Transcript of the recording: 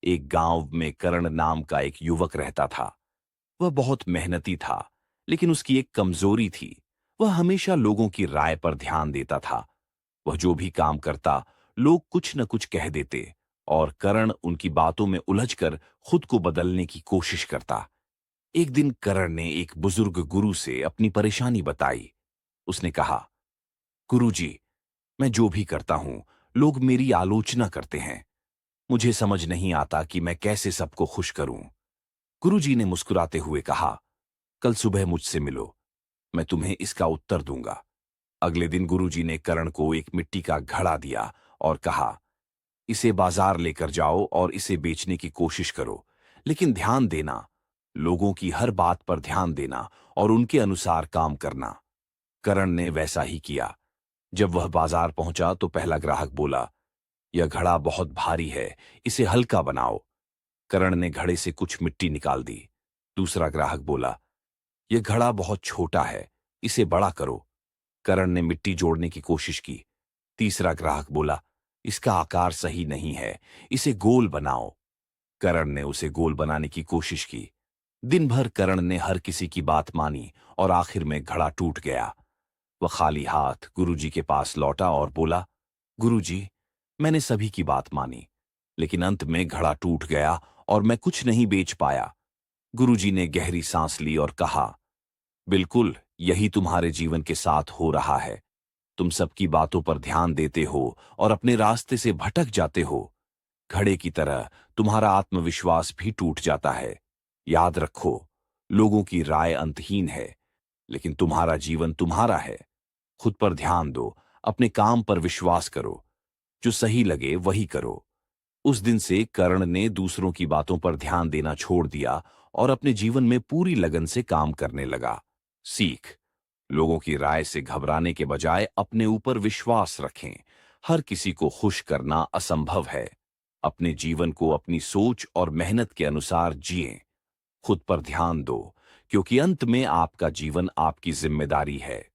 एक गांव में करण नाम का एक युवक रहता था। वह बहुत मेहनती था, लेकिन उसकी एक कमजोरी थी। वह हमेशा लोगों की राय पर ध्यान देता था। वह जो भी काम करता, लोग कुछ न कुछ कह देते और करण उनकी बातों में उलझकर खुद को बदलने की कोशिश करता। एक दिन करण ने एक बुजुर्ग गुरु से अपनी परेशानी बताई। उसने कहा, गुरुजी, मैं जो भी करता हूं, लोग मेरी आलोचना करते हैं। मुझे समझ नहीं आता कि मैं कैसे सबको खुश करूं। गुरुजी ने मुस्कुराते हुए कहा, कल सुबह मुझसे मिलो, मैं तुम्हें इसका उत्तर दूंगा। अगले दिन गुरुजी ने करण को एक मिट्टी का घड़ा दिया और कहा, इसे बाजार लेकर जाओ और इसे बेचने की कोशिश करो, लेकिन ध्यान देना, लोगों की हर बात पर ध्यान देना और उनके अनुसार काम करना। करण ने वैसा ही किया। जब वह बाजार पहुंचा तो पहला ग्राहक बोला, यह घड़ा बहुत भारी है, इसे हल्का बनाओ। करण ने घड़े से कुछ मिट्टी निकाल दी। दूसरा ग्राहक बोला, यह घड़ा बहुत छोटा है, इसे बड़ा करो। करण ने मिट्टी जोड़ने की कोशिश की। तीसरा ग्राहक बोला, इसका आकार सही नहीं है, इसे गोल बनाओ। करण ने उसे गोल बनाने की कोशिश की। दिन भर करण ने हर किसी की बात मानी और आखिर में घड़ा टूट गया। वह खाली हाथ गुरुजी के पास लौटा और बोला, गुरुजी, मैंने सभी की बात मानी, लेकिन अंत में घड़ा टूट गया और मैं कुछ नहीं बेच पाया। गुरुजी ने गहरी सांस ली और कहा, बिल्कुल यही तुम्हारे जीवन के साथ हो रहा है। तुम सबकी बातों पर ध्यान देते हो और अपने रास्ते से भटक जाते हो। घड़े की तरह तुम्हारा आत्मविश्वास भी टूट जाता है। याद रखो, लोगों की राय अंतहीन है, लेकिन तुम्हारा जीवन तुम्हारा है। खुद पर ध्यान दो, अपने काम पर विश्वास करो, जो सही लगे वही करो। उस दिन से कर्ण ने दूसरों की बातों पर ध्यान देना छोड़ दिया और अपने जीवन में पूरी लगन से काम करने लगा। सीख, लोगों की राय से घबराने के बजाय अपने ऊपर विश्वास रखें। हर किसी को खुश करना असंभव है। अपने जीवन को अपनी सोच और मेहनत के अनुसार जिएं। खुद पर ध्यान दो, क्योंकि अंत में आपका जीवन आपकी जिम्मेदारी है।